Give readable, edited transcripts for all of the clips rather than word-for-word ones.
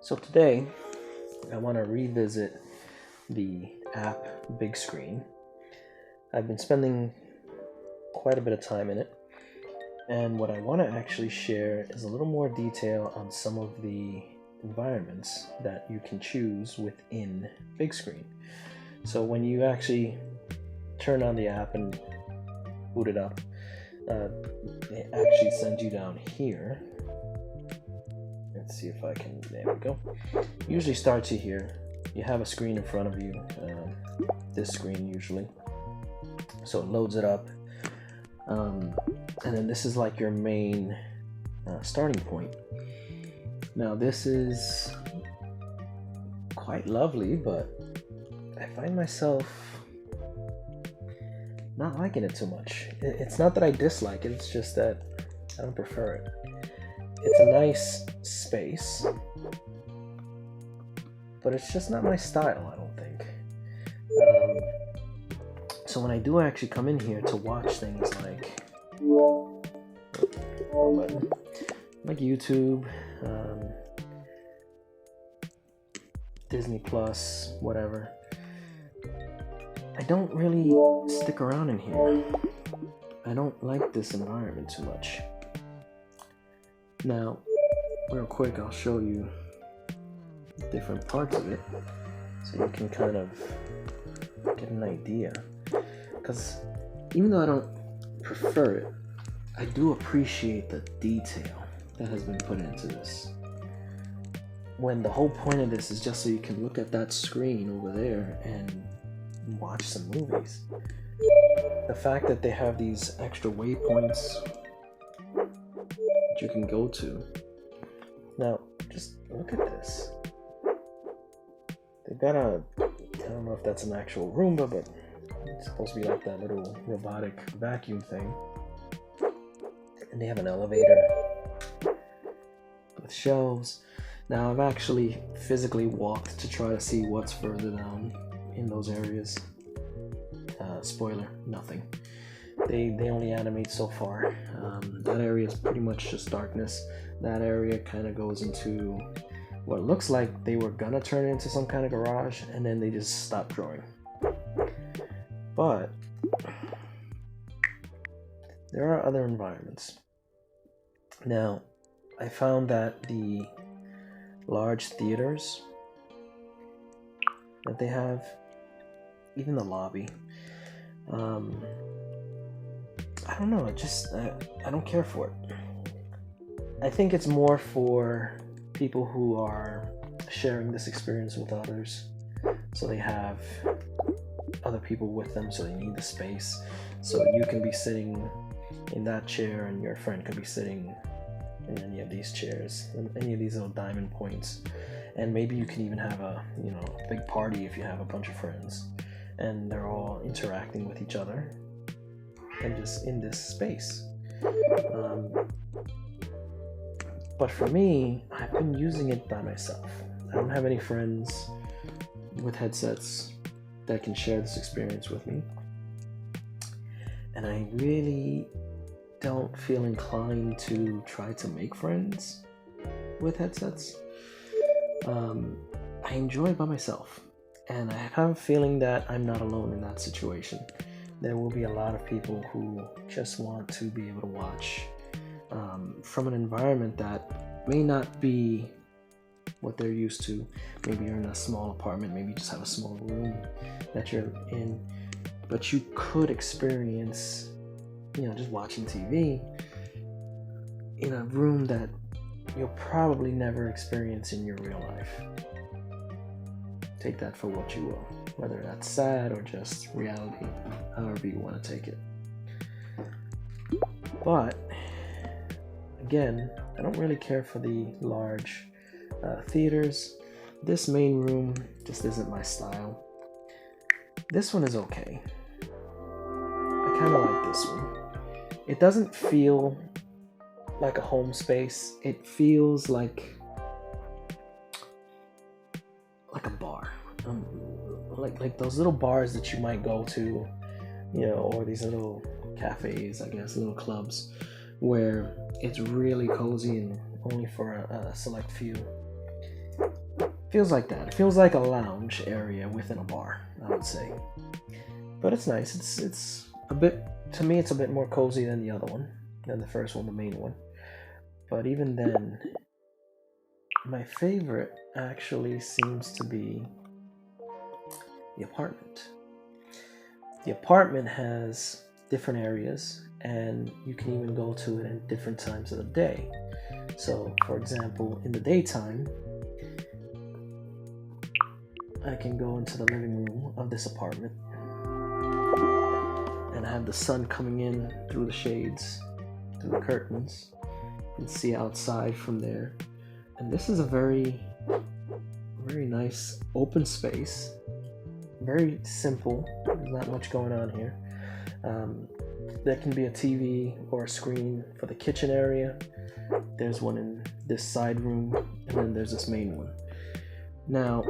So today, I want to revisit the app BigScreen. I've been spending quite a bit of time in it, and what I want to actually share is a little more detail on some of the environments that you can choose within BigScreen. So when you actually turn on the app and boot it up, it actually sends you down here. Let's see if I can, there we go. Usually starts you here. You have a screen in front of you, this screen usually. So it loads it up. And then this is like your main starting point. Now this is quite lovely, but I find myself not liking it too much. It's not that I dislike it, it's just that I don't prefer it. It's a nice space, but it's just not my style, I don't think. So when I do actually come in here to watch things like YouTube, Disney Plus, whatever, I don't really stick around in here. I don't like this environment too much. Now, real quick, I'll show you different parts of it so you can kind of get an idea. Because even though I don't prefer it, I do appreciate the detail that has been put into this. When the whole point of this is just so you can look at that screen over there and watch some movies. The fact that they have these extra waypoints you can go to. Now, just look at this. They've got I don't know if that's an actual Roomba, but it's supposed to be like that little robotic vacuum thing. And they have an elevator with shelves. Now, I've actually physically walked to try to see what's further down in those areas. Spoiler, nothing. They only animate so far. That area is pretty much just darkness. That area kind of goes into what looks like they were gonna turn it into some kind of garage, and then they just stopped drawing. But there are other environments. Now, I found that the large theaters that they have, even the lobby, I don't know, I don't care for it. I think it's more for people who are sharing this experience with others. So they have other people with them, so they need the space. So you can be sitting in that chair and your friend could be sitting in any of these chairs, in any of these little diamond points. And maybe you can even have a big party if you have a bunch of friends and they're all interacting with each other and just in this space. But for me, I've been using it by myself. I don't have any friends with headsets that can share this experience with me. And I really don't feel inclined to try to make friends with headsets. I enjoy it by myself. And I have a feeling that I'm not alone in that situation. There will be a lot of people who just want to be able to watch from an environment that may not be what they're used to. Maybe you're in a small apartment, maybe you just have a small room that you're in, but you could experience, just watching TV in a room that you'll probably never experience in your real life. Take that for what you will, whether that's sad or just reality, however you want to take it. But again, I don't really care for the large theaters. This main room just isn't my style. This one is okay. I kind of like this one. It doesn't feel like a home space. It feels like a bar. Like those little bars that you might go to, or these little cafes, I guess, little clubs, where it's really cozy and only for a select few. Feels like that. It feels like a lounge area within a bar, I would say. But it's nice. It's a bit, to me, it's a bit more cozy than the other one, than the first one, the main one. But even then, my favorite actually seems to be the apartment. The apartment has different areas, and you can even go to it at different times of the day. So, for example, in the daytime, I can go into the living room of this apartment and have the sun coming in through the shades, through the curtains, and see outside from there. And this is a very, very nice open space. Very simple. There's not much going on here. There can be a TV or a screen for the kitchen area. There's one in this side room, and then there's this main one. Now,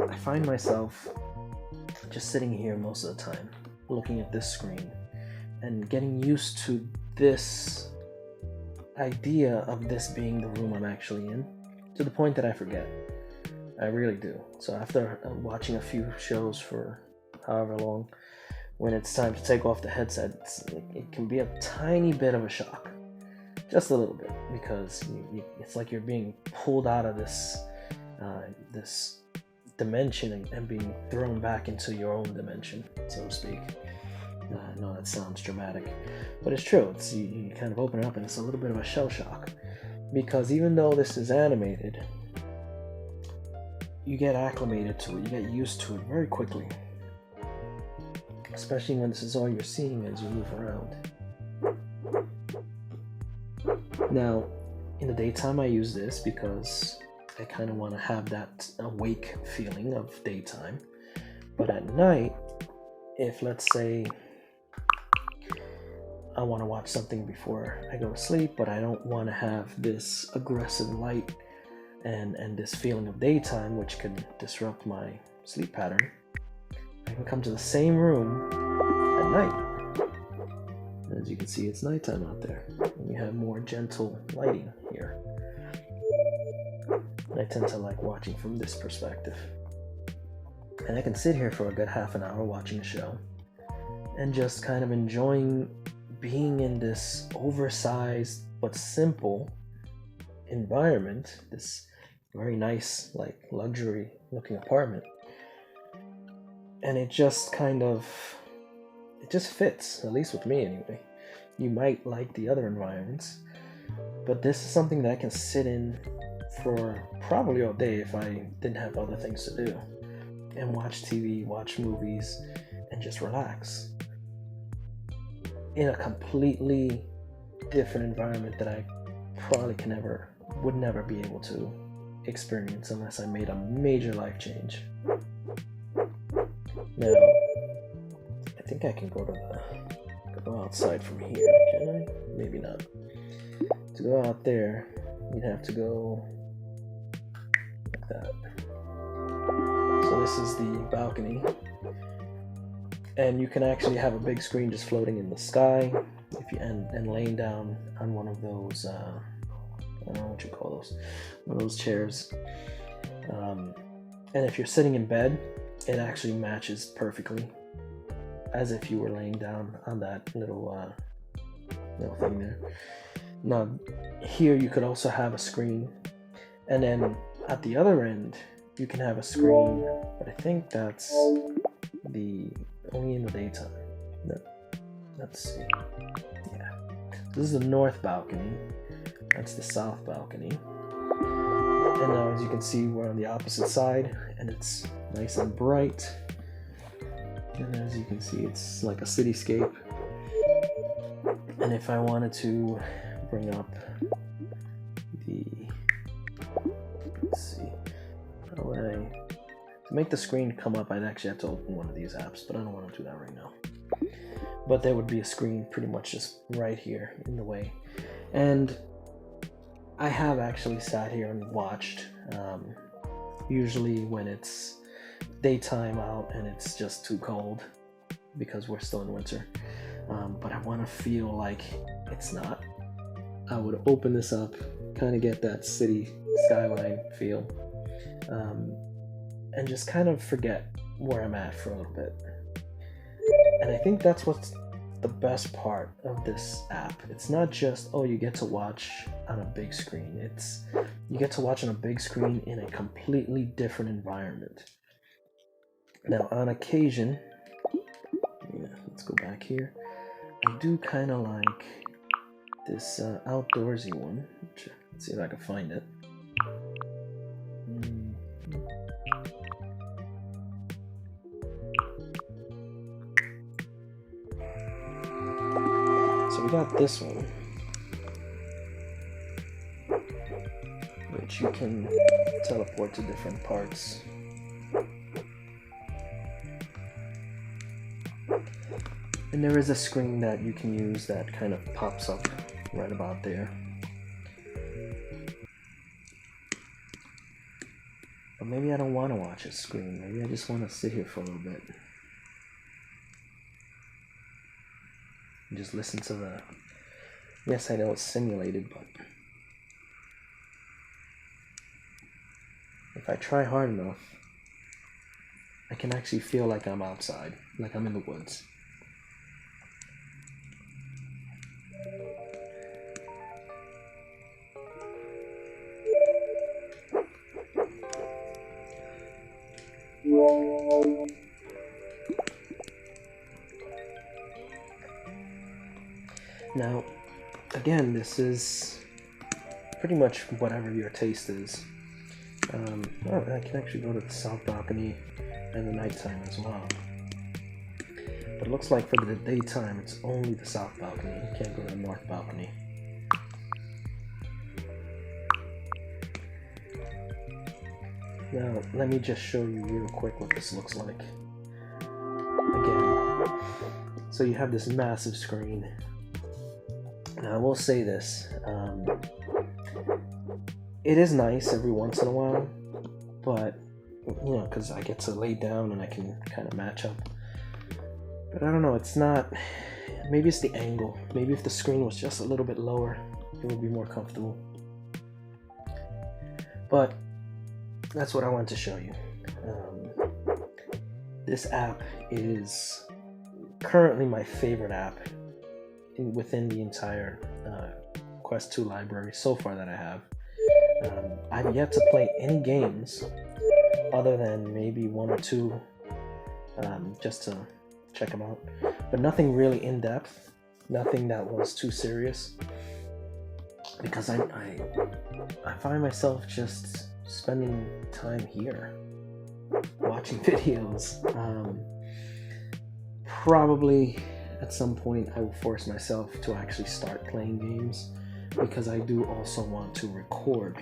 I find myself just sitting here most of the time, looking at this screen, and getting used to this idea of this being the room I'm actually in, to the point that I forget. I really do. So after watching a few shows for however long, when it's time to take off the headset, it can be a tiny bit of a shock. Just a little bit, because it's like you're being pulled out of this dimension and being thrown back into your own dimension, so to speak. I know that sounds dramatic, but it's true. You kind of open it up and it's a little bit of a shell shock, because even though this is animated, you get acclimated to it, you get used to it very quickly, especially when this is all you're seeing as you move around. Now, in the daytime I use this because I kind of want to have that awake feeling of daytime. But at night, if let's say I want to watch something before I go to sleep, but I don't want to have this aggressive light and this feeling of daytime, which can disrupt my sleep pattern, I can come to the same room at night. As you can see, it's nighttime out there, and you have more gentle lighting here. I tend to like watching from this perspective. And I can sit here for a good half an hour watching a show and just kind of enjoying being in this oversized but simple environment, this very nice, like luxury looking apartment. And it just kind of, it just fits, at least with me anyway. You might like the other environments, but this is something that I can sit in for probably all day if I didn't have other things to do, and watch TV, watch movies, and just relax in a completely different environment that I probably would never be able to experience unless I made a major life change. Now, I think I can go outside from here, can I? Maybe not. To go out there, you'd have to go like that. So this is the balcony, and you can actually have a big screen just floating in the sky, and laying down on one of those, I don't know what you call those, one of those chairs. And if you're sitting in bed, it actually matches perfectly, as if you were laying down on that little thing there. Now, here you could also have a screen, and then at the other end, you can have a screen, but I think that's only in the daytime. No, let's see. Yeah, this is the north balcony. That's the south balcony. And now, as you can see, we're on the opposite side, and it's nice and bright. And as you can see, it's like a cityscape. And if I wanted to bring up let's see, to make the screen come up, I'd actually have to open one of these apps, but I don't want to do that right now. But there would be a screen pretty much just right here in the way. And I have actually sat here and watched, usually when it's daytime out and it's just too cold because we're still in winter, but I want to feel like it's not. I would open this up, kind of get that city skyline feel, and just kind of forget where I'm at for a little bit. And I think that's what's the best part of this app. It's not just, oh, you get to watch on a big screen. It's you get to watch on a big screen in a completely different environment. Now, on occasion, let's go back here. I do kind of like this outdoorsy one. Let's see if I can find it. So we got this one, which you can teleport to different parts. And there is a screen that you can use that kind of pops up right about there. But maybe I don't want to watch a screen. Maybe I just want to sit here for a little bit. And just listen to the... Yes, I know it's simulated, but... if I try hard enough, I can actually feel like I'm outside, like I'm in the woods. Now, again, this is pretty much whatever your taste is. Oh, I can actually go to the south balcony and the nighttime as well. But it looks like for the daytime, it's only the south balcony. You can't go to the north balcony. Now, let me just show you real quick what this looks like. Again, so you have this massive screen. Now, I will say this. It is nice every once in a while, but, you know, because I get to lay down and I can kind of match up. But I don't know, it's not... Maybe it's the angle. Maybe if the screen was just a little bit lower, it would be more comfortable. But that's what I wanted to show you. This app is currently my favorite app within the entire Quest 2 library so far that I have. I've yet to play any games other than maybe one or two just to check them out, but nothing really in depth, nothing that was too serious, because I find myself just spending time here watching videos. Probably at some point I will force myself to actually start playing games, because I do also want to record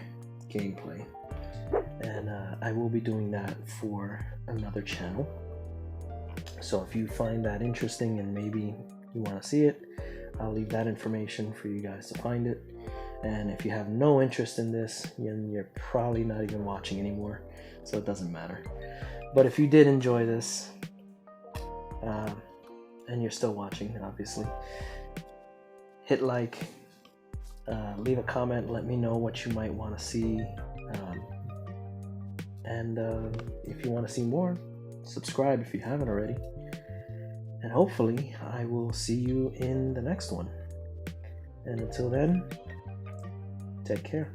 gameplay, and I will be doing that for another channel. So if you find that interesting and maybe you want to see it, I'll leave that information for you guys to find it. And if you have no interest in this, then you're probably not even watching anymore, so it doesn't matter. But if you did enjoy this, and you're still watching, obviously, hit like, leave a comment, let me know what you might want to see, and if you want to see more, subscribe if you haven't already, and hopefully I will see you in the next one. And until then, take care.